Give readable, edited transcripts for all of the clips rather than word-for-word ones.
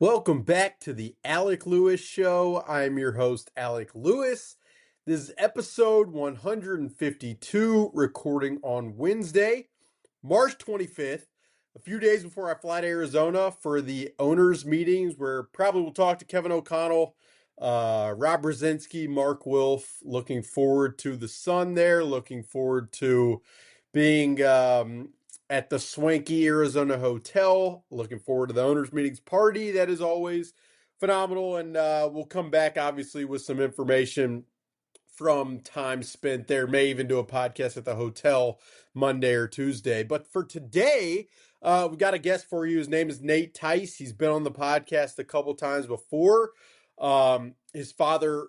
Welcome back to the Alec Lewis Show. I'm your host, Alec Lewis. This is episode 152, recording on Wednesday, March 25th, a few days before I fly to Arizona for the owners' meetings, where probably we'll talk to Kevin O'Connell, Rob Brzezinski, Mark Wilf. Looking forward to the sun there. Looking forward to being at the swanky Arizona hotel. Looking forward to the owners' meetings party. That is always phenomenal. And we'll come back, obviously, with some information from time spent there. May even do a podcast at the hotel Monday or Tuesday. But for today, we got a guest for you. His name is Nate Tice. He's been on the podcast a couple times before. His father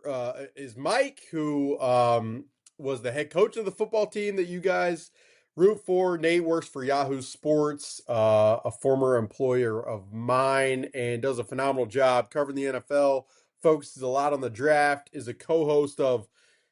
is Mike, who was the head coach of the football team that you guys root for. Nate works for Yahoo Sports, a former employer of mine, and does a phenomenal job covering the NFL, focuses a lot on the draft, is a co-host of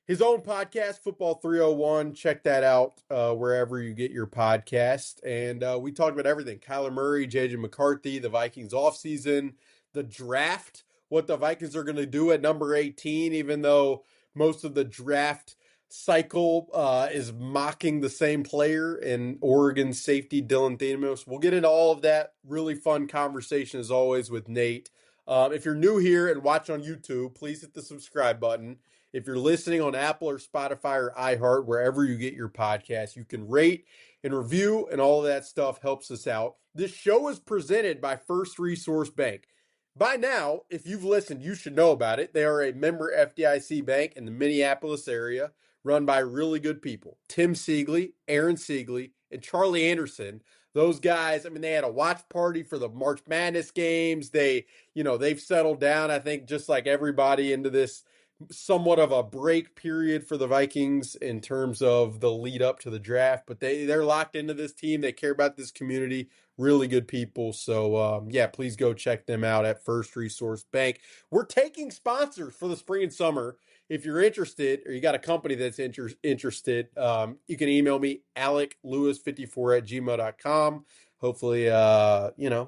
his own podcast, Football 301. Check that out wherever you get your podcast. And we talked about everything. Kyler Murray, J.J. McCarthy, the Vikings offseason, the draft, what the Vikings are going to do at number 18, even though most of the draft cycle is mocking the same player in Oregon safety Dylan Thienemus. We'll get into all of that. Really fun conversation as always with Nate. If you're new here and watch on YouTube, please hit the subscribe button. If you're listening on Apple or Spotify or iHeart, wherever you get your podcast, you can rate and review, and all of that stuff helps us out. This show is presented by First Resource Bank. By now, if you've listened, you should know about it. They are a member FDIC bank in the Minneapolis area, run by really good people. Tim Siegley, Aaron Siegley, and Charlie Anderson. Those guys, I mean, they had a watch party for the March Madness games. They've settled down, I think, just like everybody, into this somewhat of a break period for the Vikings in terms of the lead up to the draft. But they're locked into this team. They care about this community. Really good people. So, please go check them out at First Resource Bank. We're taking sponsors for the spring and summer. If you're interested, or you got a company that's interested, you can email me, aleclewis54@gmail.com. Hopefully,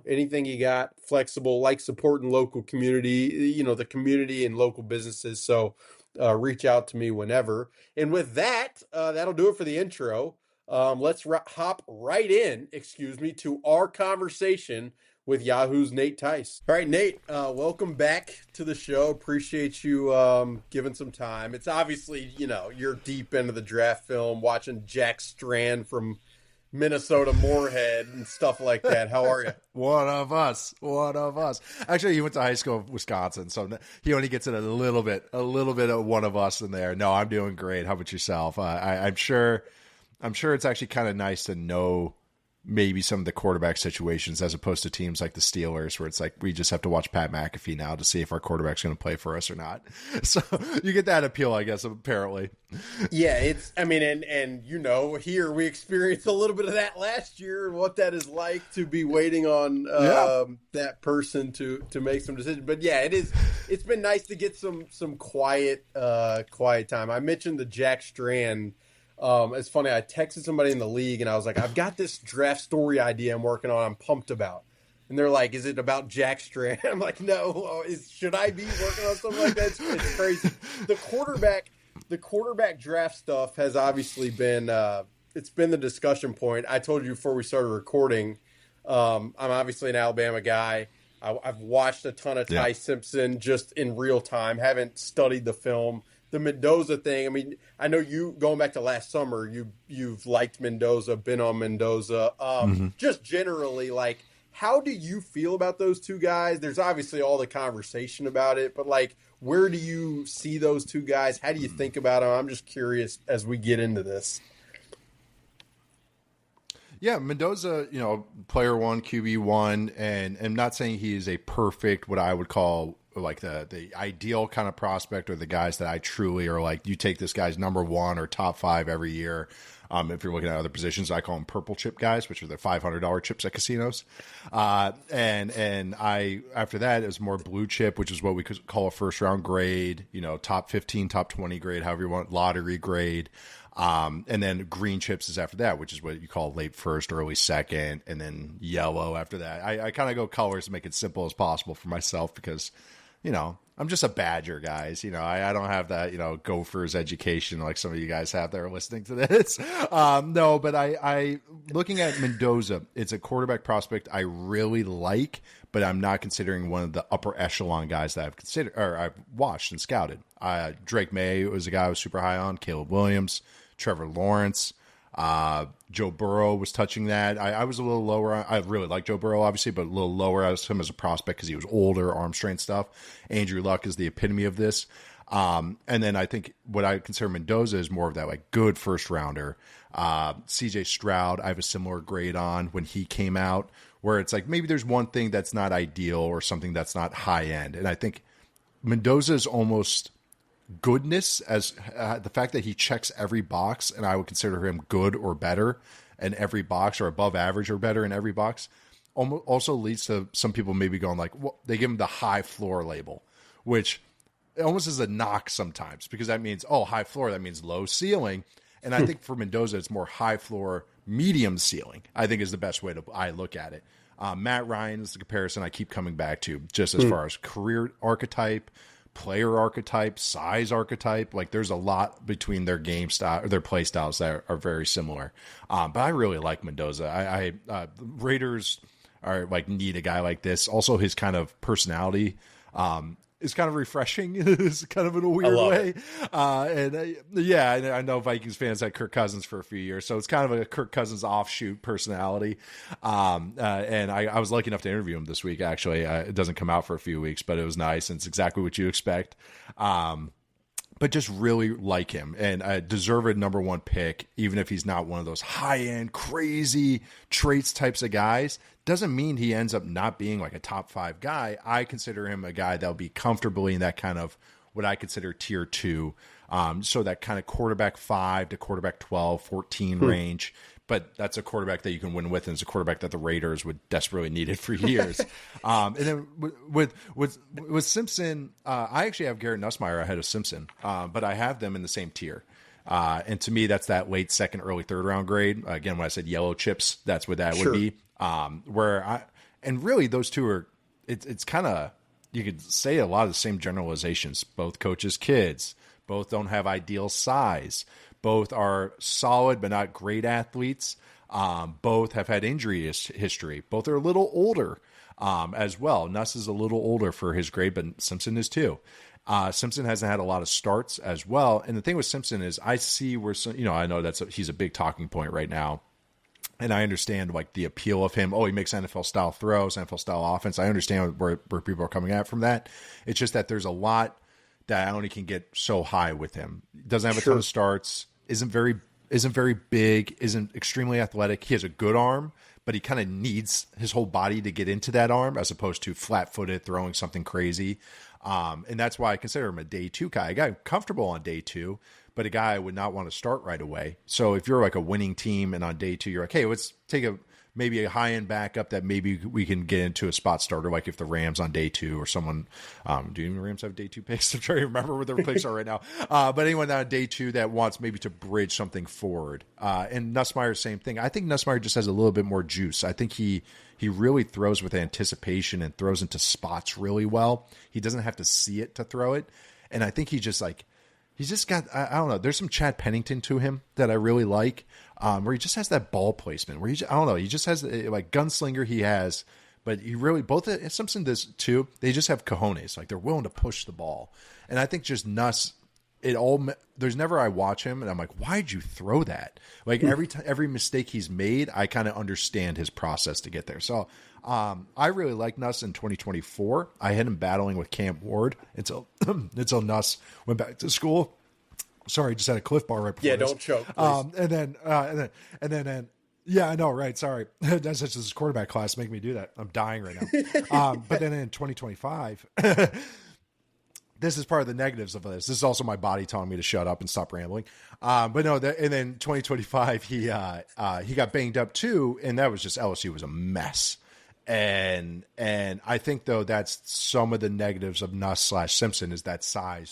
anything you got, flexible, like supporting local community, the community and local businesses. So reach out to me whenever. And with that, that'll do it for the intro. Let's hop right in, to our conversation with Yahoo's Nate Tice. All right, Nate, welcome back to the show. Appreciate you giving some time. It's obviously, you're deep into the draft film, watching Jack Strand from Minnesota Moorhead and stuff like that. How are you? One of us. Actually, he went to high school in Wisconsin, so he only gets it a little bit of one of us in there. No, I'm doing great. How about yourself? I'm sure it's actually kind of nice to know maybe some of the quarterback situations as opposed to teams like the Steelers, where it's like we just have to watch Pat McAfee now to see if our quarterback's going to play for us or not. So you get that appeal, I guess, apparently. Yeah, here we experienced a little bit of that last year, and what that is like to be waiting on that person to make some decisions. But yeah, it's been nice to get some quiet time. I mentioned the Jack Strand. It's funny, I texted somebody in the league and I was like, I've got this draft story idea I'm working on, I'm pumped about. And they're like, is it about Jack Strand? I'm like, no, should I be working on something like that? It's crazy. The quarterback draft stuff has obviously been, it's been the discussion point. I told you before we started recording, I'm obviously an Alabama guy. I've watched a ton of Ty Simpson just in real time, haven't studied the film. The Mendoza thing, I mean, I know you, going back to last summer, you've liked Mendoza, been on Mendoza. Just generally, like, how do you feel about those two guys? There's obviously all the conversation about it, but, like, where do you see those two guys? How do you think about them? I'm just curious as we get into this. Yeah, Mendoza, player one, QB one, and I'm not saying he is a perfect, what I would call like the ideal kind of prospect, or the guys that I truly are like, you take this guy's number one or top five every year. If you're looking at other positions, I call them purple chip guys, which are the $500 chips at casinos. And after that, it was more blue chip, which is what we could call a first round grade, top 15, top 20 grade, however you want, lottery grade. And then green chips is after that, which is what you call late first, early second, and then yellow after that. I kind of go colors to make it simple as possible for myself because, I'm just a Badger, guys. I don't have that, Gophers education like some of you guys have that are listening to this. No, but I looking at Mendoza, it's a quarterback prospect I really like, but I'm not considering one of the upper echelon guys that I've considered or I've watched and scouted. Drake May was a guy I was super high on, Caleb Williams, Trevor Lawrence, Joe Burrow was touching that. I was a little lower. I really like Joe Burrow, obviously, but a little lower as him as a prospect because he was older, arm strength stuff. Andrew Luck is the epitome of this. And then I think what I consider Mendoza is more of that like good first rounder. CJ Stroud, I have a similar grade on when he came out, where it's like maybe there's one thing that's not ideal or something that's not high end. And I think Mendoza is almost goodness as the fact that he checks every box, and I would consider him good or better in every box or above average or better in every box, also leads to some people maybe going like, well, they give him the high floor label, which almost is a knock sometimes because that means, high floor, that means low ceiling. And I think for Mendoza, it's more high floor, medium ceiling, I think is the best way I look at it. Matt Ryan is the comparison I keep coming back to just as far as career archetype, player archetype, size archetype. Like there's a lot between their game style or their play styles that are very similar. But I really like Mendoza. Raiders are like need a guy like this. Also his kind of personality, is kind of refreshing. It's kind of in a weird way. I know Vikings fans had Kirk Cousins for a few years, so it's kind of a Kirk Cousins offshoot personality. And I was lucky enough to interview him this week, actually. It doesn't come out for a few weeks, but it was nice, and it's exactly what you expect. But just really like him and deserve a number one pick, even if he's not one of those high-end, crazy traits types of guys. Doesn't mean he ends up not being like a top 5 guy. I consider him a guy that'll be comfortably in that kind of what I consider tier 2. So that kind of quarterback 5 to quarterback 12, 14 range. But that's a quarterback that you can win with, and it's a quarterback that the Raiders would desperately need it for years. And then with Simpson, I actually have Garrett Nussmeier ahead of Simpson, but I have them in the same tier. And to me, that's that late second, early third round grade. Again, when I said yellow chips, that's what that would be. And really those two are, it's kind of, you could say a lot of the same generalizations. Both coaches' kids, both don't have ideal size. Both are solid but not great athletes. Both have had injury history. Both are a little older as well. Nuss is a little older for his grade, but Simpson is too. Simpson hasn't had a lot of starts as well. And the thing with Simpson is I see where, I know he's a big talking point right now. And I understand like the appeal of him. Oh, he makes NFL style throws, NFL style offense. I understand where people are coming at from that. It's just that there's a lot that I only can get so high with him. Doesn't have a ton of starts. Isn't very big, isn't extremely athletic. He has a good arm, but he kind of needs his whole body to get into that arm as opposed to flat-footed throwing something crazy. And that's why I consider him a day 2 guy. A guy comfortable on day 2, but a guy I would not want to start right away. So if you're like a winning team and on day 2, you're like, hey, let's take maybe a high-end backup that maybe we can get into a spot starter, like if the Rams on day 2 or someone, do even the Rams have day 2 picks? I'm trying to remember what their picks are right now. But anyone on day 2 that wants maybe to bridge something forward. And Nussmeier, same thing. I think Nussmeier just has a little bit more juice. I think he really throws with anticipation and throws into spots really well. He doesn't have to see it to throw it. And I think he's just got, I don't know, there's some Chad Pennington to him that I really like, where he just has that ball placement, where he just has like gunslinger he has, but he really, both Simpson does too, they just have cojones, like they're willing to push the ball. And I think just Nuss, there's never I watch him and I'm like, why'd you throw that? Like every mistake he's made, I kind of understand his process to get there. So I really like Nuss in 2024. I had him battling with Cam Ward until Nuss went back to school. Sorry, just had a Cliff Bar right before. Yeah, this. don't choke. And then, yeah, I know, right? Sorry, that's just this quarterback class making me do that. I'm dying right now. But then in 2025. This is part of the negatives of this. This is also my body telling me to shut up and stop rambling. But no, and then 2025, he got banged up too, and that was just LSU was a mess. And I think though that's some of the negatives of Nuss / Simpson is that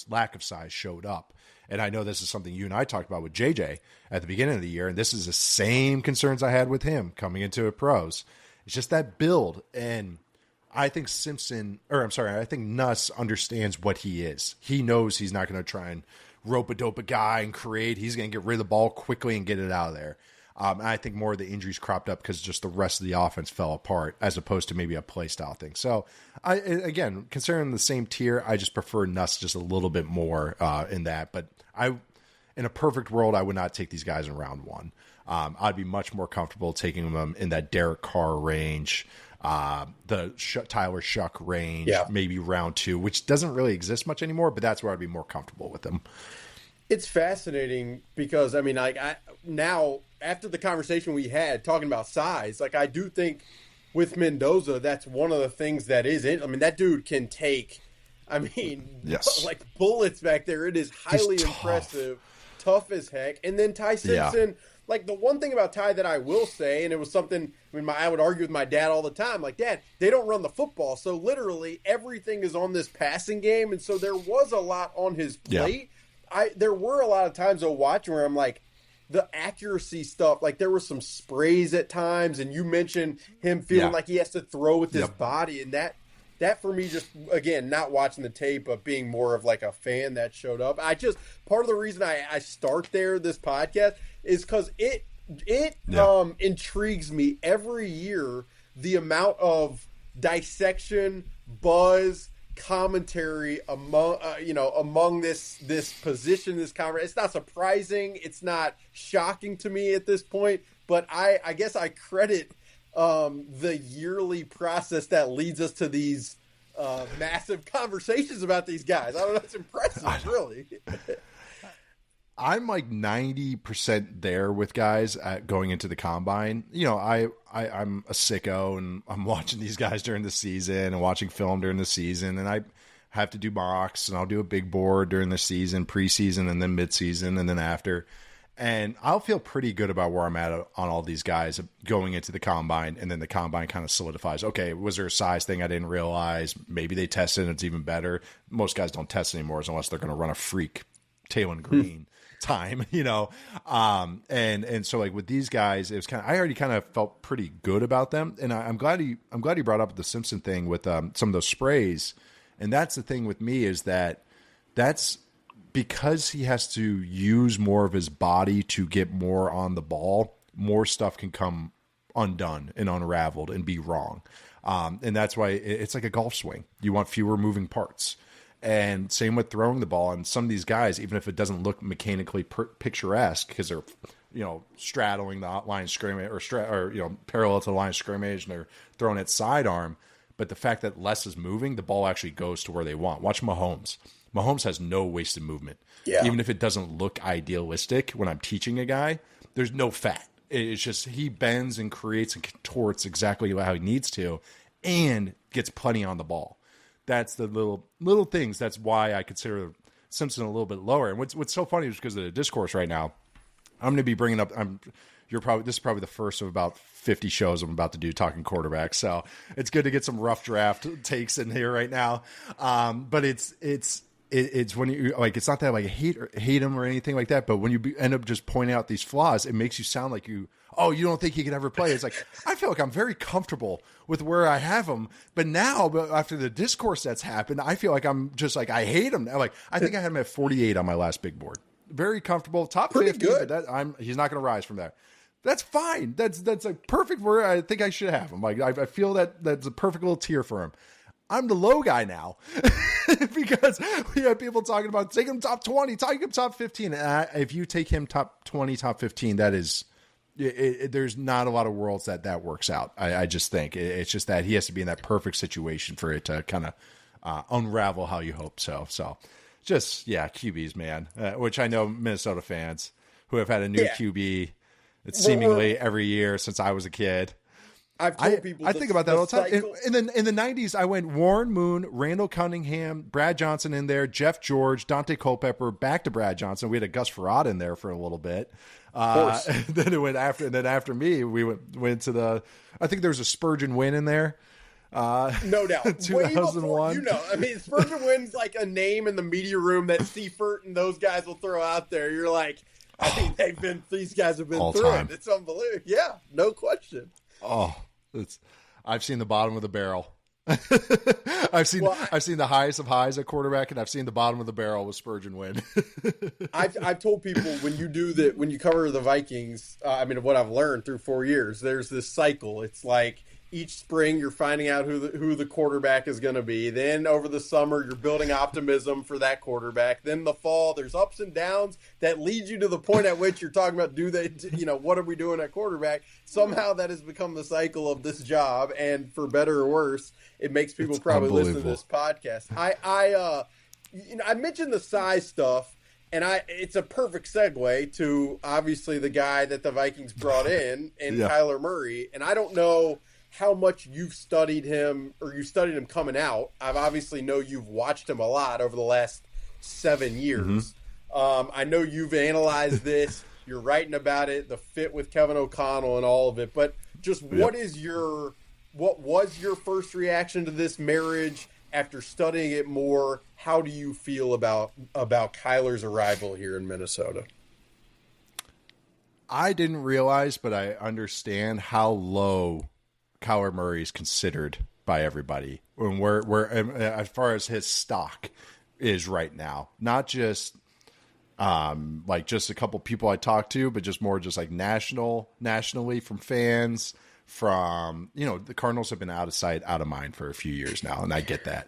lack of size showed up. And I know this is something you and I talked about with JJ at the beginning of the year, and this is the same concerns I had with him coming into the pros. It's just that build, and I think I think Nuss understands what he is. He knows he's not going to try and rope-a-dope a guy and create. He's going to get rid of the ball quickly and get it out of there. And I think more of the injuries cropped up because just the rest of the offense fell apart as opposed to maybe a play style thing. So, again, considering the same tier, I just prefer Nuss just a little bit more in that. But in a perfect world, I would not take these guys in round one. I'd be much more comfortable taking them in that Derek Carr range, the Tyler Shuck range, maybe round two, which doesn't really exist much anymore, but that's where I'd be more comfortable with them. It's fascinating because, I mean, now after the conversation we had talking about size, I do think with Mendoza, that's one of the things that is it. I mean, that dude can take, like bullets back there. It is highly impressive, tough as heck. And then Ty Simpson, the one thing about Ty that I will say, and it was something, I would argue with my dad all the time, Dad, they don't run the football. So literally everything is on this passing game. And so there was a lot on his plate. Yeah. There were a lot of times though watching where I'm the accuracy stuff, there were some sprays at times, and you mentioned him feeling like he has to throw with his body, and that for me, just again, not watching the tape, but being more of a fan that showed up. Part of the reason I start there this podcast is because it intrigues me every year, the amount of dissection, buzz, commentary among this position, this conversation. It's not surprising, it's not shocking to me at this point, but I guess I credit the yearly process that leads us to these massive conversations about these guys. I don't know, it's impressive, really. I'm 90% there with guys going into the combine. I'm a sicko, and I'm watching these guys during the season and watching film during the season. And I have to do mocks, and I'll do a big board during the season, preseason, and then midseason, and then after. And I'll feel pretty good about where I'm at on all these guys going into the combine. And then the combine kind of solidifies. Okay, was there a size thing I didn't realize? Maybe they tested and it's even better. Most guys don't test anymore unless they're going to run a freak Taylon Green time, and so with these guys, it was I already kind of felt pretty good about them, and I'm glad he brought up the Simpson thing with some of those sprays, and that's the thing with me is that's because he has to use more of his body to get more on the ball, more stuff can come undone and unraveled and be wrong, and that's why it's like a golf swing. You want fewer moving parts. And same with throwing the ball. And some of these guys, even if it doesn't look mechanically picturesque, because they're, straddling the line of scrimmage or parallel to the line of scrimmage, and they're throwing it sidearm. But the fact that less is moving, the ball actually goes to where they want. Watch Mahomes. Mahomes has no wasted movement. Yeah. Even if it doesn't look idealistic when I'm teaching a guy, there's no fat. It's just he bends and creates and contorts exactly how he needs to and gets plenty on the ball. That's the little things. That's why I consider Simpson a little bit lower. And what's so funny is because of the discourse right now, I'm going to be bringing up. This is probably the first of about 50 shows I'm about to do talking quarterbacks. So it's good to get some rough draft takes in here right now. But it's when you it's not that I hate him or anything like that. But when you end up just pointing out these flaws, it makes you sound like you don't think he can ever play. It's I feel like I'm very comfortable with where I have him. But now, after the discourse that's happened, I feel like I'm just I hate him. I think I had him at 48 on my last big board. Very comfortable, top 50. Good. But he's not going to rise from there. That's fine. That's a perfect where I think I should have him. I feel that's a perfect little tier for him. I'm the low guy now because we have people talking about taking him top 20, taking him top 15. And if you take him top 20, top 15, that is. There's not a lot of worlds that works out. I just think it's just that he has to be in that perfect situation for it to kind of unravel how you hope so. So just, QBs, man, which I know Minnesota fans who have had a new QB seemingly every year since I was a kid. I've told people I think about that all the time. In the 90s, I went Warren Moon, Randall Cunningham, Brad Johnson in there, Jeff George, Dante Culpepper, back to Brad Johnson. We had a Gus Farad in there for a little bit. Then it went after, and then after me, we went to I think there was a Spurgeon win in there. No doubt. Way before, 2001. I mean, Spurgeon Wynn's like a name in the media room that Seifert and those guys will throw out there. You're like, I think these guys have been All through time. it. It's unbelievable. Yeah, no question. Oh, I've seen the bottom of the barrel. I've seen the highest of highs at quarterback, and I've seen the bottom of the barrel with Spurgeon Wynn. I've told people when you cover the Vikings, I mean, what I've learned through 4 years, there's this cycle. It's like each spring you're finding out who the quarterback is going to be. Then over the summer you're building optimism for that quarterback. Then the fall there's ups and downs that lead you to the point at which you're talking about what are we doing at quarterback? Somehow that has become the cycle of this job, and for better or worse, it makes people probably listen to this podcast. I mentioned the size stuff, and it's a perfect segue to obviously the guy that the Vikings brought in, Kyler Murray. And I don't know how much you've studied him, or you studied him coming out. I've obviously know you've watched him a lot over the last 7 years. Mm-hmm. I know you've analyzed this. You're writing about it, the fit with Kevin O'Connell and all of it. But just what was your first reaction to this marriage after studying it more? How do you feel about Kyler's arrival here in Minnesota? I didn't realize, but I understand how low Kyler Murray is considered by everybody when we're as far as his stock is right now. Not just like just a couple people I talked to, but just more just like nationally from fans, from the Cardinals have been out of sight, out of mind for a few years now, and I get that.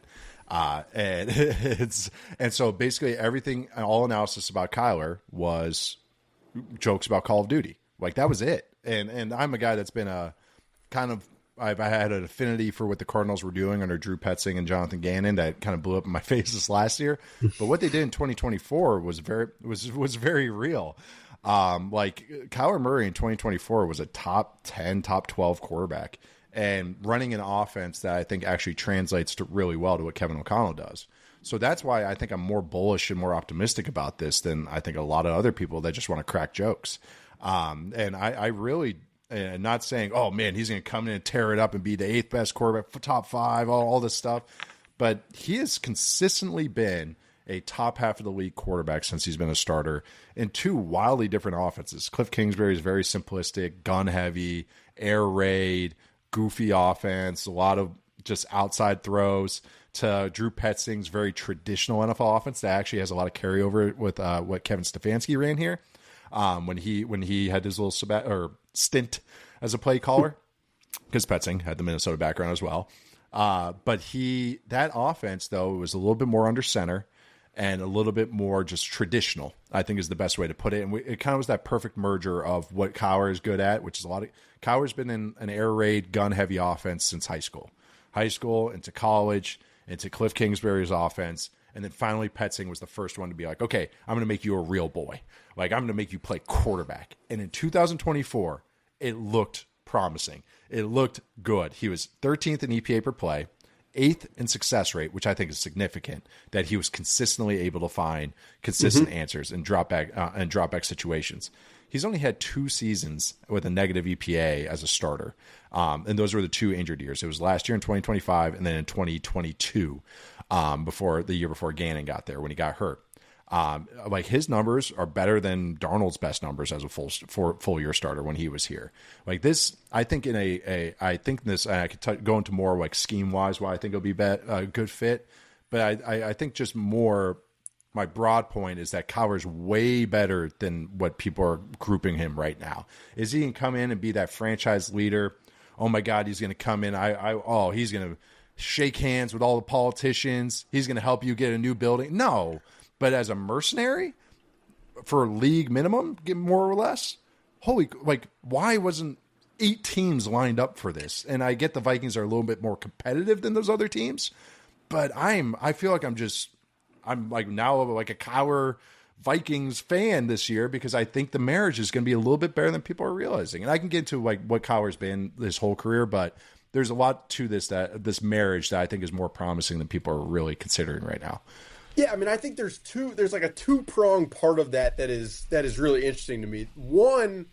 And so basically everything, all analysis about Kyler was jokes about Call of Duty. Like that was it. And I'm a guy that's been I had an affinity for what the Cardinals were doing under Drew Petzing and Jonathan Gannon that kind of blew up in my face this last year. But what they did in 2024 was very real. Like Kyler Murray in 2024 was a top 10, top 12 quarterback, and running an offense that I think actually translates to really well to what Kevin O'Connell does. So that's why I think I'm more bullish and more optimistic about this than I think a lot of other people that just want to crack jokes. And I really, not saying, oh man, he's going to come in and tear it up and be the 8th best quarterback, top 5, all this stuff. But he has consistently been a top half of the league quarterback since he's been a starter in 2 wildly different offenses. Cliff Kingsbury is very simplistic, gun heavy, air raid, goofy offense, a lot of just outside throws, to Drew Petzing's very traditional NFL offense that actually has a lot of carryover with what Kevin Stefanski ran here when he had his little stint as a play caller, because Petzing had the Minnesota background as well. But that offense though was a little bit more under center and a little bit more just traditional, I think is the best way to put it. And it kind of was that perfect merger of what Kyler is good at, which is Kyler's been in an air raid, gun heavy offense since high school into college, into Cliff Kingsbury's offense. And then finally Petzing was the first one to be like, okay, I'm going to make you a real boy. Like I'm going to make you play quarterback. And in 2024, it looked promising. It looked good. He was 13th in EPA per play, 8th in success rate, which I think is significant, that he was consistently able to find consistent answers in drop back situations. He's only had 2 seasons with a negative EPA as a starter. And those were the 2 injured years. It was last year in 2025 and then in 2022, before the year before Gannon got there when he got hurt. Like his numbers are better than Darnold's best numbers as a full year starter when he was here. Like this, I think I could go into more like scheme wise why I think it'll be a good fit, but I think just more. My broad point is that Kyler's way better than what people are grouping him right now. Is he going to come in and be that franchise leader? Oh my God, he's going to come in. He's going to shake hands with all the politicians. He's going to help you get a new building. No. But as a mercenary for league minimum, more or less, why wasn't 8 teams lined up for this? And I get the Vikings are a little bit more competitive than those other teams, but I feel like I'm like now like a Kyler Vikings fan this year because I think the marriage is going to be a little bit better than people are realizing. And I can get into like what Kyler's been his whole career, but there's a lot to this marriage that I think is more promising than people are really considering right now. Yeah, I mean, I think there's like a 2-pronged part of that is really interesting to me. One,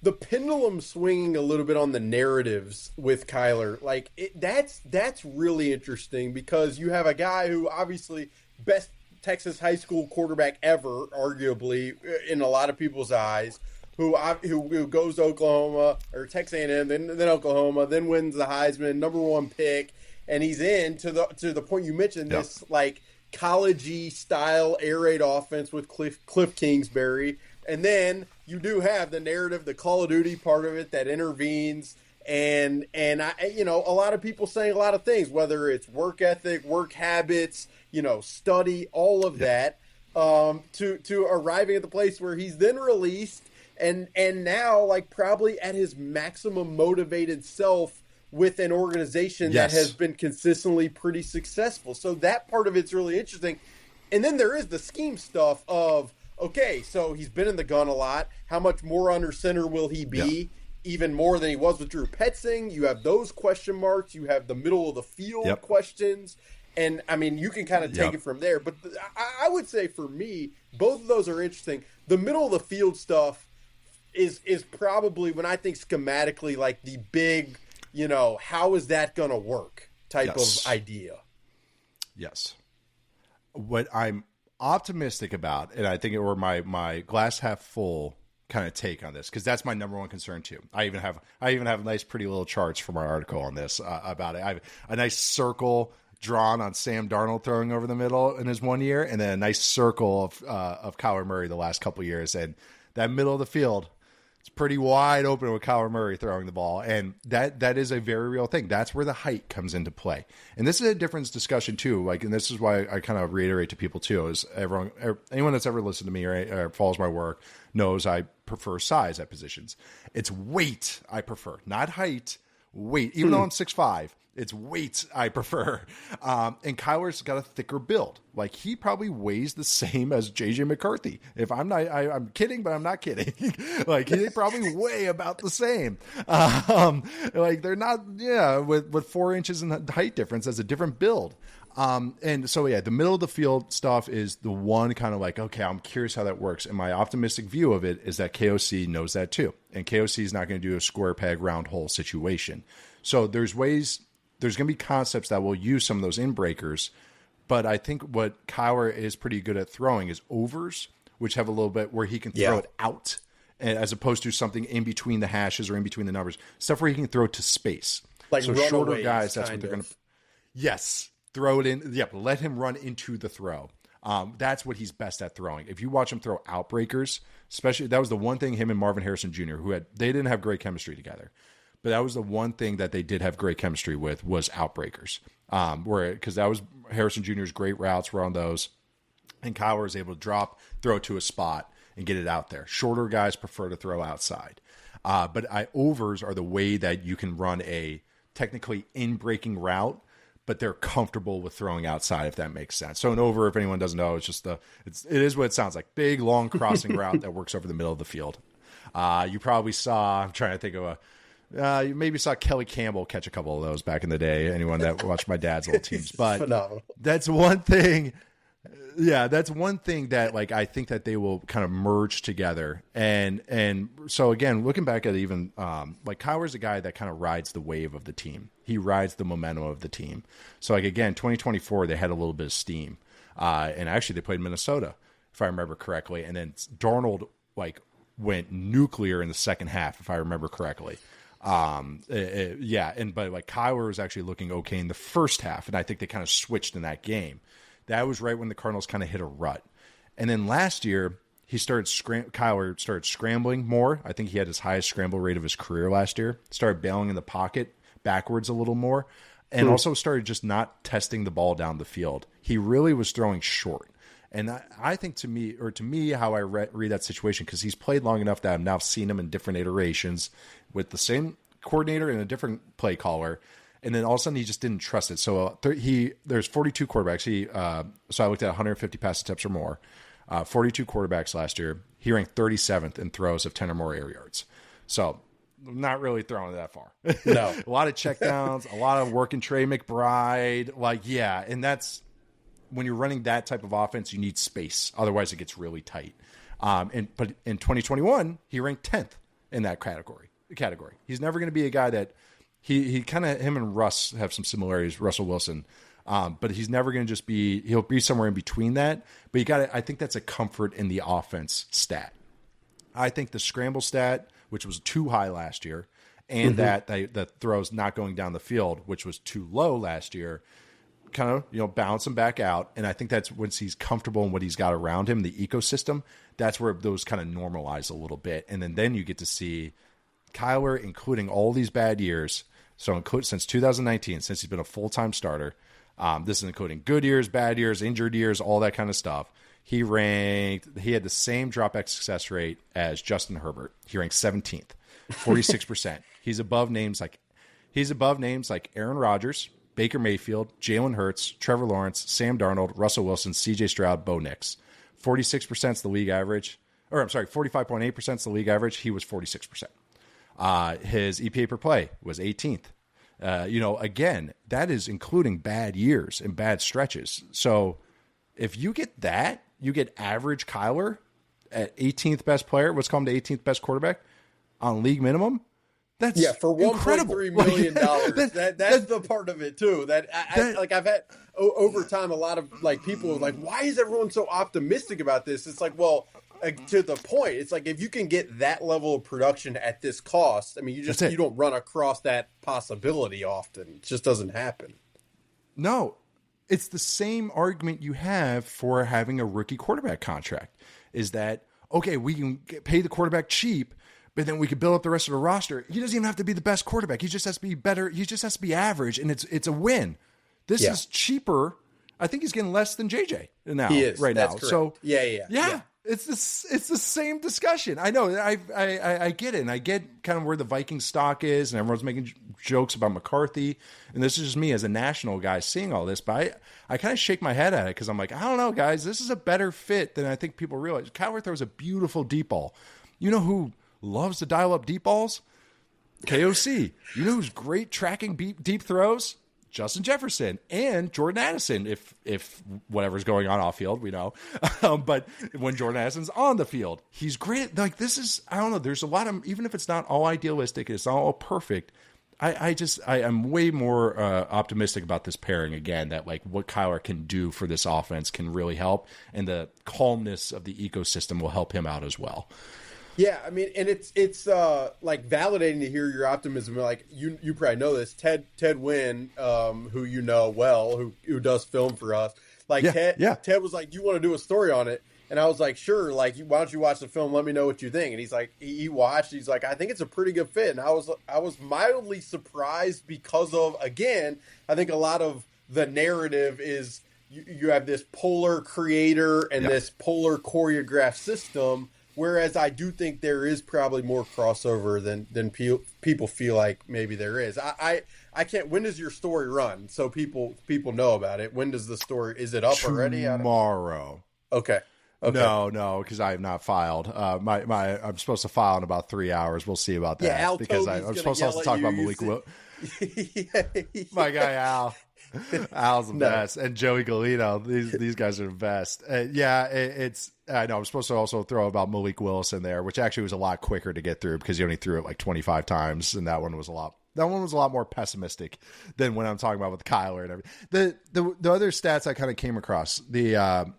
the pendulum swinging a little bit on the narratives with Kyler, like that's really interesting because you have a guy who obviously best Texas high school quarterback ever, arguably in a lot of people's eyes, who goes to Oklahoma or Texas A&M, then Oklahoma, then wins the Heisman, number one pick, and he's in to the point you mentioned, this like college-y style air raid offense with Cliff Kingsbury. And then you do have the narrative, the Call of Duty part of it that intervenes, and I, a lot of people saying a lot of things, whether it's work ethic, work habits, study, all of that, to arriving at the place where he's then released, and now like probably at his maximum motivated self with an organization that has been consistently pretty successful. So that part of it's really interesting. And then there is the scheme stuff of, okay, so he's been in the gun a lot. How much more under center will he be? Yeah. Even more than he was with Drew Petzing. You have those question marks. You have the middle of the field questions. And, I mean, you can kind of take it from there. But I would say for me, both of those are interesting. The middle of the field stuff is probably, when I think schematically, like the big, how is that going to work type of idea. Yes. What I'm optimistic about, and I think it were my glass half full kind of take on this, because that's my number one concern too. I even have nice pretty little charts for my article on this about it. I have a nice circle drawn on Sam Darnold throwing over the middle in his 1 year, and then a nice circle of Kyler Murray the last couple of years, and that middle of the field, it's pretty wide open with Kyler Murray throwing the ball, and that is a very real thing. That's where the height comes into play, and this is a difference discussion too. Like, and this is why I kind of reiterate to people too: is anyone that's ever listened to me or follows my work knows I prefer size at positions. It's weight I prefer, not height. Weight, even though I'm 6'5", it's weight I prefer. And Kyler's got a thicker build. Like, he probably weighs the same as JJ McCarthy. If I'm not, I'm kidding, but I'm not kidding. Like, they probably weigh about the same. Like, they're not, with 4 inches in height difference, that's a different build. And so, the middle of the field stuff is the one kind of like, okay, I'm curious how that works. And my optimistic view of it is that KOC knows that too. And KOC is not going to do a square peg round hole situation. So there's going to be concepts that will use some of those in breakers. But I think what Kyler is pretty good at throwing is overs, which have a little bit where he can throw it out, as opposed to something in between the hashes or in between the numbers, stuff where he can throw it to space. Like, so shorter guys, that's what they're going to. Yes. Throw it in. Yep. Let him run into the throw. That's what he's best at throwing. If you watch him throw outbreakers, especially, that was the one thing him and Marvin Harrison Jr., they didn't have great chemistry together, but that was the one thing that they did have great chemistry with was outbreakers. Because that was Harrison Jr.'s great routes were on those, and Kyler was able to drop, throw it to a spot, and get it out there. Shorter guys prefer to throw outside. But overs are the way that you can run a technically in-breaking route, but they're comfortable with throwing outside, if that makes sense. So an over, if anyone doesn't know, it's just it is what it sounds like. Big, long crossing route that works over the middle of the field. You probably saw, I'm trying to think of you maybe saw Kelly Campbell catch a couple of those back in the day, anyone that watched my dad's old teams. But phenomenal. That's one thing. Yeah, that's one thing that, like, I think that they will kind of merge together. And so, again, looking back at even, like, Kyler's a guy that kind of rides the wave of the team. He rides the momentum of the team. So, like, again, 2024, they had a little bit of steam. And actually, they played Minnesota, if I remember correctly. And then Darnold, like, went nuclear in the second half, if I remember correctly. But like, Kyler was actually looking okay in the first half. And I think they kind of switched in that game. That was right when the Cardinals kind of hit a rut. And then last year, Kyler started scrambling more. I think he had his highest scramble rate of his career last year. Started bailing in the pocket backwards a little more. And also started just not testing the ball down the field. He really was throwing short. And I think to me, how I read that situation, because he's played long enough that I've now seen him in different iterations with the same coordinator and a different play caller. And then all of a sudden, he just didn't trust it. So there's 42 quarterbacks. So I looked at 150 pass attempts or more. 42 quarterbacks last year. He ranked 37th in throws of 10 or more air yards. So not really throwing it that far. No. A lot of checkdowns, a lot of working Trey McBride. And that's when you're running that type of offense, you need space. Otherwise, it gets really tight. But in 2021, he ranked 10th in that category. He's never going to be a guy that he kind of, him and Russ have some similarities, Russell Wilson. But he's never going to just be, he'll be somewhere in between that. But you got to, I think that's a comfort in the offense stat. I think the scramble stat, which was too high last year, and that the throws not going down the field, which was too low last year, kind of, balance him back out. And I think that's once he's comfortable in what he's got around him, the ecosystem, that's where those kind of normalize a little bit. And then you get to see Kyler, including all these bad years. So since 2019, since he's been a full-time starter, this is including good years, bad years, injured years, all that kind of stuff. He had the same dropback success rate as Justin Herbert. He ranked 17th, 46%. He's above names like Aaron Rodgers, Baker Mayfield, Jalen Hurts, Trevor Lawrence, Sam Darnold, Russell Wilson, CJ Stroud, Bo Nix. 46% is the league average. Or I'm sorry, 45.8% is the league average. He was 46%. His EPA per play was 18th. Again, that is including bad years and bad stretches. So if you get that, you get average Kyler at 18th best player, what's called the 18th best quarterback on league minimum. That's for $1.3 million. That's the part of it too. I've had over time a lot of people like, why is everyone so optimistic about this? It's like, well, to the point, it's like if you can get that level of production at this cost, I mean, you don't run across that possibility often. It just doesn't happen. No, it's the same argument you have for having a rookie quarterback contract. Is that okay? We can pay the quarterback cheap, but then we could build up the rest of the roster. He doesn't even have to be the best quarterback. He just has to be better. He just has to be average, and it's a win. This is cheaper. I think he's getting less than JJ now. He is right now. Correct. So yeah. It's the same discussion. I know. I get it, and I get kind of where the Vikings stock is, and everyone's making jokes about McCarthy. And this is just me as a national guy seeing all this, but I kind of shake my head at it because I'm like, I don't know, guys. This is a better fit than I think people realize. Kyler throws a beautiful deep ball. You know who loves to dial up deep balls? KOC. You know who's great tracking deep throws? Justin Jefferson and Jordan Addison, if whatever's going on off field, we know. But when Jordan Addison's on the field, he's great. Like this is, I don't know. There's a lot of, even if it's not all idealistic, it's not all perfect. I'm way more optimistic about this pairing again. That like what Kyler can do for this offense can really help, and the calmness of the ecosystem will help him out as well. Yeah, I mean, and it's like validating to hear your optimism. Like you probably know this, Ted Wynn, who you know well, who does film for us. Like Ted was like, "You want to do a story on it?" And I was like, "Sure." Like, why don't you watch the film? Let me know what you think. And he's like, he watched. He's like, "I think it's a pretty good fit." And I was mildly surprised because of, again, I think a lot of the narrative is you have this polar creator and this polar choreographed system. Whereas I do think there is probably more crossover than people feel like maybe there is. I can't. When does your story run so people know about it? When does the story? Is it up already? Tomorrow. Okay. No, because I have not filed. I'm supposed to file in about 3 hours. We'll see about that. Yeah, Al because I'm supposed to also talk about Malik Willis. My guy Al. Al's the best, and Joey Galino. These guys are the best. It's. I know. I'm supposed to also throw about Malik Willis in there, which actually was a lot quicker to get through because he only threw it like 25 times, and that one was a lot more pessimistic than when I'm talking about with Kyler and everything. The other stats I kind of came across the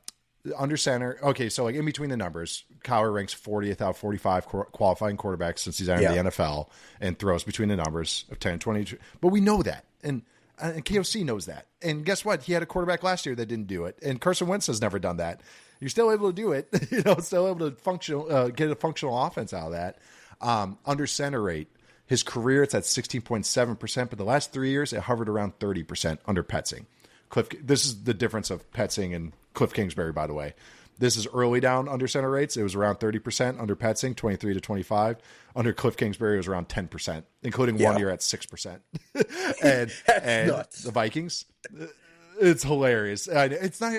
under center. Okay, so like in between the numbers, Kyler ranks 40th out of 45 qualifying quarterbacks since he's entered the NFL and throws between the numbers of 10, 20. But we know that, and KOC knows that. And guess what? He had a quarterback last year that didn't do it. And Carson Wentz has never done that. You're still able to do it. Still able to get a functional offense out of that. Under center rate, his career, it's at 16.7%, but the last 3 years, it hovered around 30% under Petzing. This is the difference of Petzing and Cliff Kingsbury, by the way. This is early down under center rates. It was around 30% under Petzing, 23 to 25. Under Cliff Kingsbury, it was around 10%, including 1 year at 6%. and nuts. The Vikings, it's hilarious. It's not.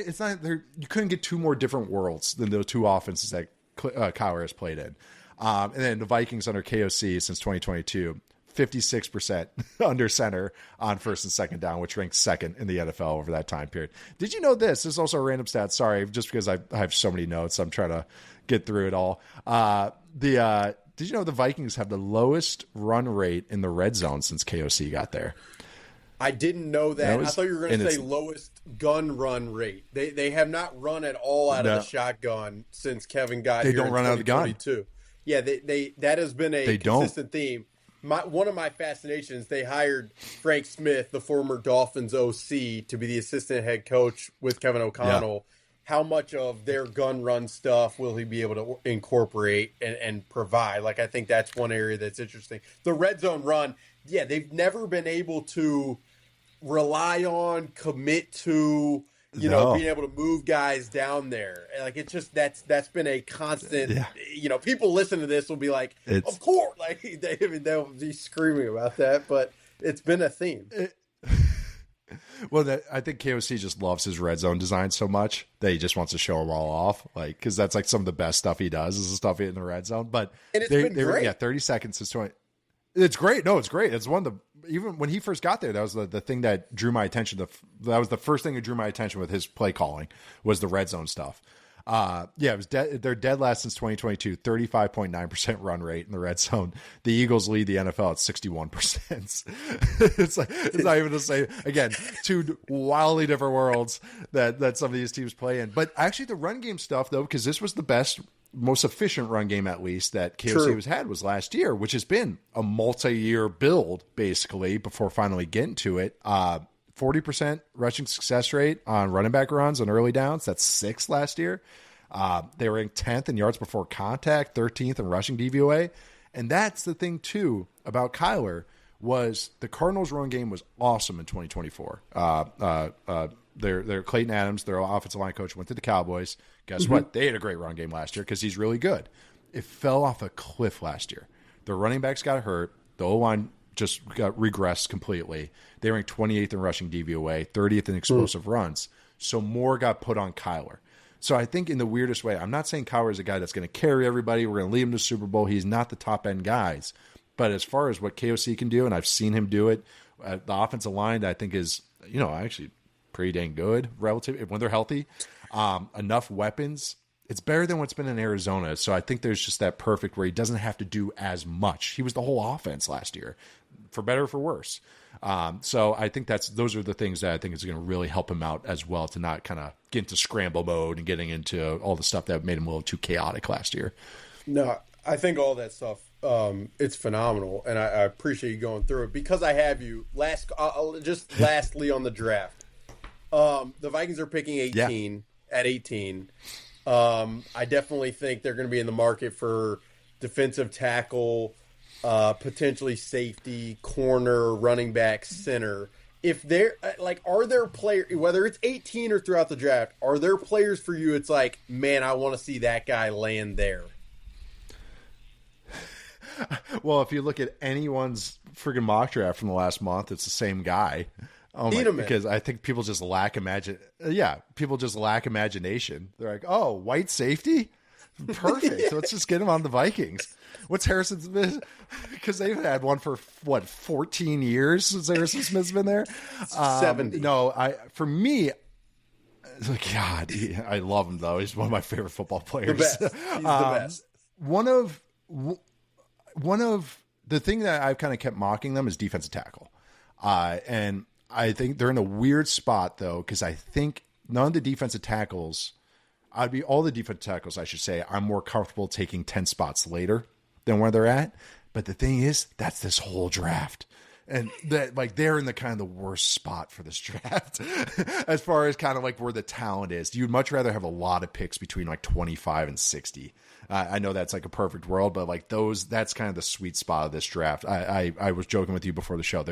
You couldn't get two more different worlds than the two offenses that Kyler has played in. And then the Vikings under KOC since 2022, 56% under center on first and second down, which ranks second in the NFL over that time period. Did you know this? This is also a random stat. Sorry, just because I have so many notes, I'm trying to get through it all. The Did you know the Vikings have the lowest run rate in the red zone since KOC got there? I didn't know that. I thought you were going to say it's lowest gun run rate. They have not run at all out of the shotgun since Kevin got They here don't in run out of the gun. 2022. Yeah, they that has been a consistent theme. One of my fascinations, they hired Frank Smith, the former Dolphins OC, to be the assistant head coach with Kevin O'Connell. Yeah. How much of their gun run stuff will he be able to incorporate and provide? Like, I think that's one area that's interesting. The red zone run, yeah, they've never been able to rely on, commit to, you know, being able to move guys down there. Like, it's just, that's been a constant, you know, people listen to this will be like, of course, like they'll be screaming about that, but it's been a theme. Well, I think KOC just loves his red zone design so much that he just wants to show them all off, like, because that's like some of the best stuff he does is the stuff in the red zone. But and it's been great. Yeah, 30 seconds is 20. It's great. No, it's great. It's one of the, even when he first got there, that was the thing that drew my attention. That was the first thing that drew my attention with his play calling was the red zone stuff. It was they're dead last since 2022, 35.9% run rate in the red zone. The Eagles lead the NFL at 61%. It's not even the same. Again, two wildly different worlds that some of these teams play in. But actually the run game stuff though, because this was the best, most efficient run game at least that KOC was last year, which has been a multi-year build basically before finally getting to it. 40% rushing success rate on running back runs on early downs. That's 6th last year. They were ranked 10th in yards before contact, 13th in rushing DVOA. And that's the thing, too, about Kyler was the Cardinals' run game was awesome in 2024. Their Clayton Adams, their offensive line coach, went to the Cowboys. Guess what? They had a great run game last year because he's really good. It fell off a cliff last year. The running backs got hurt. The O-line just got regressed completely. They ranked 28th in rushing DVOA, 30th in explosive runs. So more got put on Kyler. So I think in the weirdest way, I'm not saying Kyler is a guy that's going to carry everybody. We're going to lead him to Super Bowl. He's not the top end guys. But as far as what KOC can do, and I've seen him do it, the offensive line I think is, you know, actually pretty dang good relative when they're healthy. Enough weapons. It's better than what's been in Arizona. So I think there's just that perfect where he doesn't have to do as much. He was the whole offense last year, for better or for worse. So I think those are the things that I think is going to really help him out as well to not kind of get into scramble mode and getting into all the stuff that made him a little too chaotic last year. No, I think all that stuff, it's phenomenal. And I appreciate you going through it because I have you lastly on the draft. The Vikings are picking 18 at 18. I definitely think they're going to be in the market for defensive tackle, potentially safety, corner, running back, center. If they're like, are there players, whether it's 18 or throughout the draft, are there players for you? It's like, man, I want to see that guy land there. Well, if you look at anyone's friggin' mock draft from the last month, it's the same guy. Because I think people just lack people just lack imagination. They're like, oh, white safety? Perfect. Let's just get him on the Vikings. What's Harrison Smith? Because they've had one for, 14 years since Harrison Smith's been there? 70. No, for me, God, I love him, though. He's one of my favorite football players. The best. He's the best. One of the thing that I've kind of kept mocking them is defensive tackle. And I think they're in a weird spot, though, because I think none of the defensive tackles, all the defensive tackles, I should say, I'm more comfortable taking 10 spots later than where they're at. But the thing is, that's this whole draft. And that, like, they're in the kind of the worst spot for this draft as far as kind of like where the talent is. You'd much rather have a lot of picks between like 25 and 60. I know that's like a perfect world, but like that's kind of the sweet spot of this draft. I was joking with you before the show.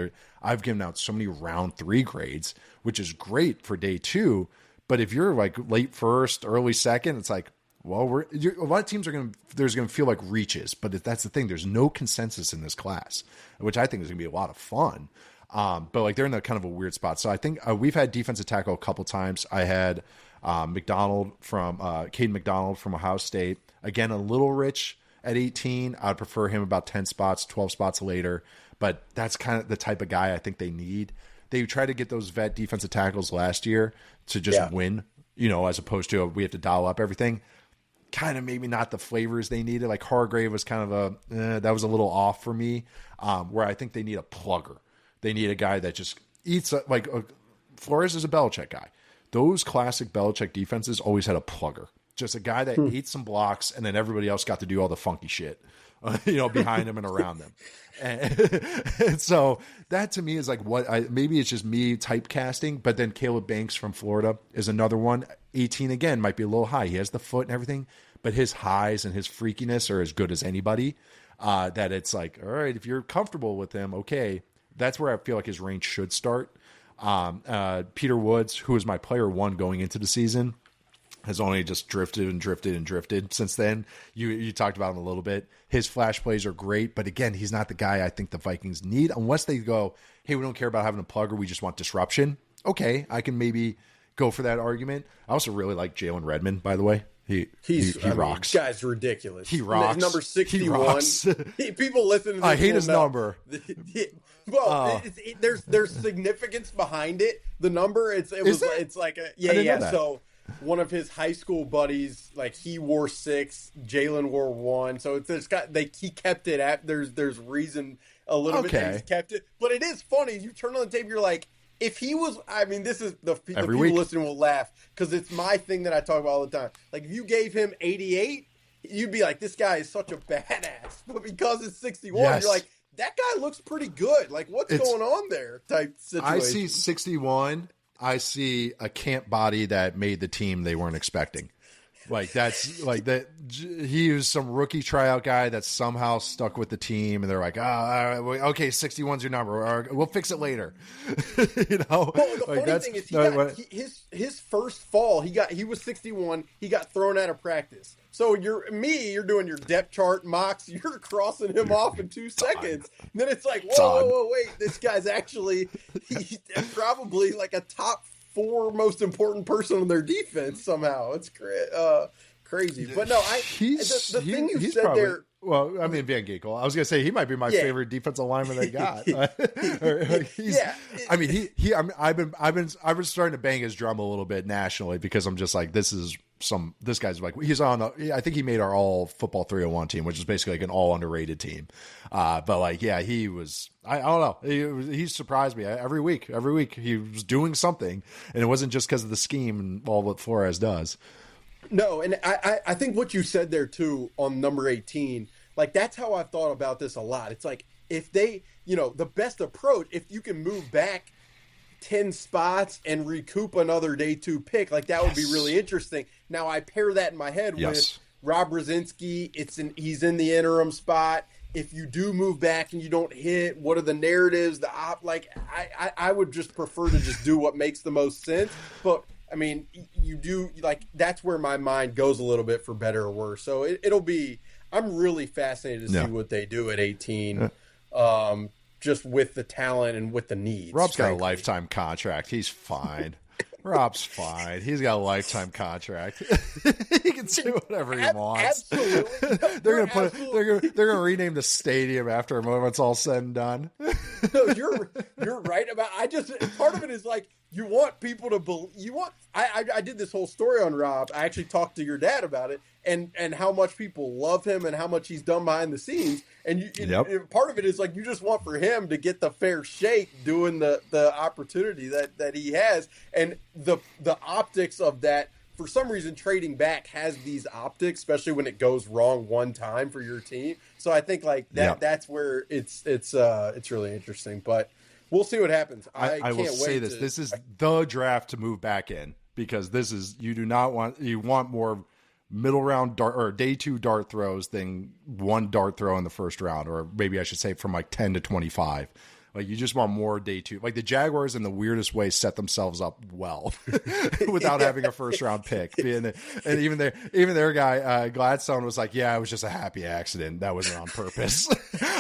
I've given out so many round 3 grades, which is great for day 2. But if you're like late first, early second, it's like, well, a lot of teams there's going to feel like reaches, but that's the thing. There's no consensus in this class, which I think is going to be a lot of fun. But like they're in a kind of a weird spot. So I think we've had defensive tackle a couple times. I had Caden McDonald from Ohio State. Again, a little rich at 18. I'd prefer him about 10 spots, 12 spots later. But that's kind of the type of guy I think they need. They tried to get those vet defensive tackles last year to just win, as opposed to we have to dial up everything. kind of maybe not the flavors they needed. Like Hargrave was kind of that was a little off for me. Where I think they need a plugger. They need a guy that just eats Flores is a Belichick guy. Those classic Belichick defenses always had a plugger, just a guy that ate some blocks, and then everybody else got to do all the funky shit, behind him and around them. And so that to me is like maybe it's just me typecasting, but then Caleb Banks from Florida is another one. 18 again might be a little high. He has the foot and everything, but his highs and his freakiness are as good as anybody. That it's like, all right, if you're comfortable with him, okay. That's where I feel like his range should start. Peter Woods, who was my player 1 going into the season, has only just drifted since then. You talked about him a little bit. His flash plays are great, but again, he's not the guy I think the Vikings need unless they go, hey, we don't care about having a plugger, we just want disruption. Okay, I can maybe go for that argument. I also really like Jalen Redmond, by the way. He rocks. Guy's ridiculous. He rocks. Number 61. People listen to this. I hate his number. Well, there's significance behind it. The number, it's like So one of his high school buddies, like he wore 6, Jalen wore 1. So he kept it at. There's reason a little bit that he's kept it, but it is funny. You turn on the tape, you're like, if he was, this is the people listening will laugh because it's my thing that I talk about all the time. Like if you gave him 88, you'd be like, this guy is such a badass. But because it's 61, you're like, that guy looks pretty good. Like what's going on there? Type situation. I see 61. I see a camp body that made the team they weren't expecting. Like that's like that. He was some rookie tryout guy that somehow stuck with the team, and they're like, okay, 61's your number. We'll fix it later. Well, the funny thing is, his first fall, he was 61. He got thrown out of practice. So you're doing your depth chart mocks. You're crossing him off in 2 seconds. And then it's like, whoa, wait, this guy's actually he's probably like a top 4 most important person on their defense somehow. It's crazy. But no, the thing you said probably, there. Well, I mean, Van Ginkel. I was gonna say he might be my favorite defensive lineman they got. I've been starting to bang his drum a little bit nationally because I'm just like, this guy's like, he's on. I think he made our all football 301 team, which is basically like an all underrated team. But like, yeah, he was. I don't know. He surprised me every week. Every week he was doing something, and it wasn't just because of the scheme and all what Flores does. No, and I think what you said there too on number 18, like that's how I've thought about this a lot. It's like if they, the best approach, if you can move back 10 spots and recoup another day 2 pick, like that would be really interesting. Now I pair that in my head with Rob Brzezinski. He's in the interim spot. If you do move back and you don't hit, what are the narratives? I would just prefer to just do what makes the most sense. But I mean, you do that's where my mind goes a little bit for better or worse. So it'll be. I'm really fascinated to see what they do at 18, just with the talent and with the needs. Rob's got a lifetime contract. He's fine. Rob's fine. He's got a lifetime contract. He can say whatever he wants. Absolutely. They're gonna rename the stadium after him when it's all said and done. No, you're right about. Part of it is like you want people to believe. I did this whole story on Rob. I actually talked to your dad about it and how much people love him and how much he's done behind the scenes. And part of it is like you just want for him to get the fair shake doing the opportunity that he has, and the optics of that. For some reason, trading back has these optics, especially when it goes wrong one time for your team. So I think like that that's where it's really interesting. But we'll see what happens. I can't will wait say this. This is the draft to move back in because you want more middle round dart or day 2 dart throws than one dart throw in the first round, or maybe I should say from like 10 to 25. Like you just want more day 2. Like the Jaguars in the weirdest way set themselves up well without having a first round pick. And even their guy Gladstone was like, yeah, it was just a happy accident. That wasn't on purpose.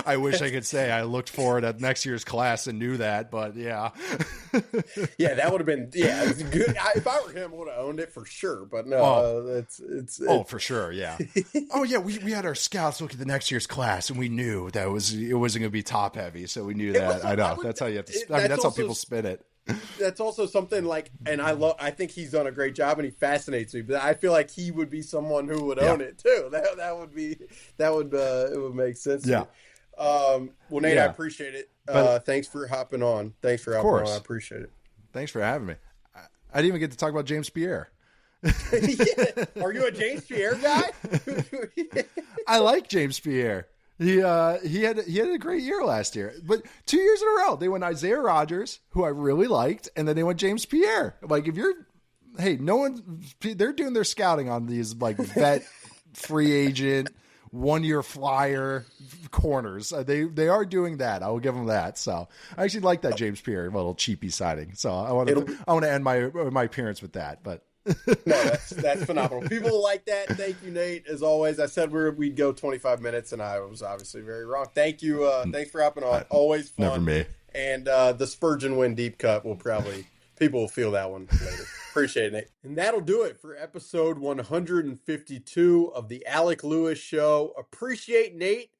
I wish I could say I looked forward at next year's class and knew that, but yeah. Yeah, that would have been it's good. If I were him, I would have owned it for sure. But no, it's for sure, yeah. We had our scouts look at the next year's class and we knew that it wasn't going to be top heavy, so we knew that. I know that's how you have to. That's how people spin it. that's also something like, and I think he's done a great job and he fascinates me, but I feel like he would be someone who would Yeah. own it too. It would make sense to Yeah. me. Well, Nate, I Yeah. appreciate it. But Thanks for hopping on. Thanks for of hopping on. I course, appreciate it. thanks for having me. I didn't even get to talk about James Pierre. Yeah. Are you a James Pierre guy? I like James Pierre. He had a great year last year, but 2 years in a row they went Isaiah Rodgers, who I really liked, and then they went James Pierre. Like if you're, hey, no one, they're doing their scouting on these like vet, free agent, 1 year flyer corners. They are doing that. I will give them that. So I actually like that James Pierre little cheapy signing. So I want to end my appearance with that, but. No, that's phenomenal. People like that. Thank you, Nate. As always, I said we'd go 25 minutes, and I was obviously very wrong. Thank you. Thanks for hopping on. Always fun. Never me. And the Spurgeon win deep cut people will feel that one later. Appreciate it, Nate. And that'll do it for episode 152 of the Alec Lewis Show. Appreciate Nate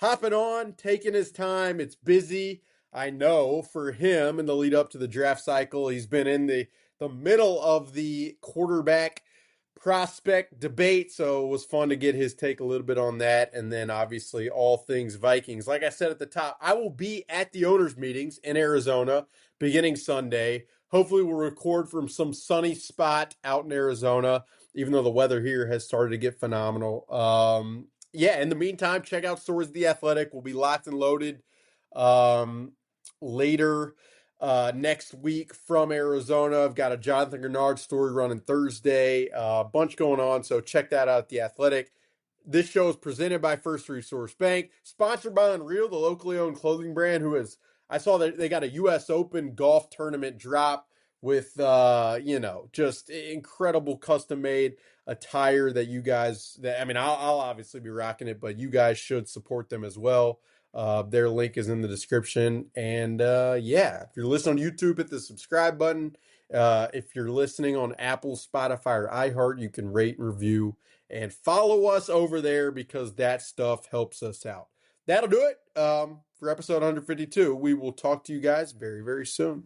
hopping on, taking his time. It's busy, I know, for him in the lead up to the draft cycle. He's been in the middle of the quarterback prospect debate, so it was fun to get his take a little bit on that. And then obviously all things Vikings. Like I said at the top, I will be at the owners meetings in Arizona beginning Sunday. Hopefully we'll record from some sunny spot out in Arizona, even though the weather here has started to get phenomenal. Yeah, in the meantime, check out Stories of the Athletic. We'll be locked and loaded later next week from Arizona. I've got a Jonathan Grenard story running Thursday. A bunch going on, so check that out at The Athletic. This show is presented by First Resource Bank, sponsored by Unreal, the locally owned clothing brand I saw that they got a U.S. Open golf tournament drop with, just incredible custom-made attire that you guys, I'll obviously be rocking it, but you guys should support them as well. Their link is in the description. And if you're listening on YouTube, hit the subscribe button. If you're listening on Apple, Spotify, or iHeart, you can rate and review and follow us over there because that stuff helps us out. That'll do it for episode 152. We will talk to you guys very, very soon.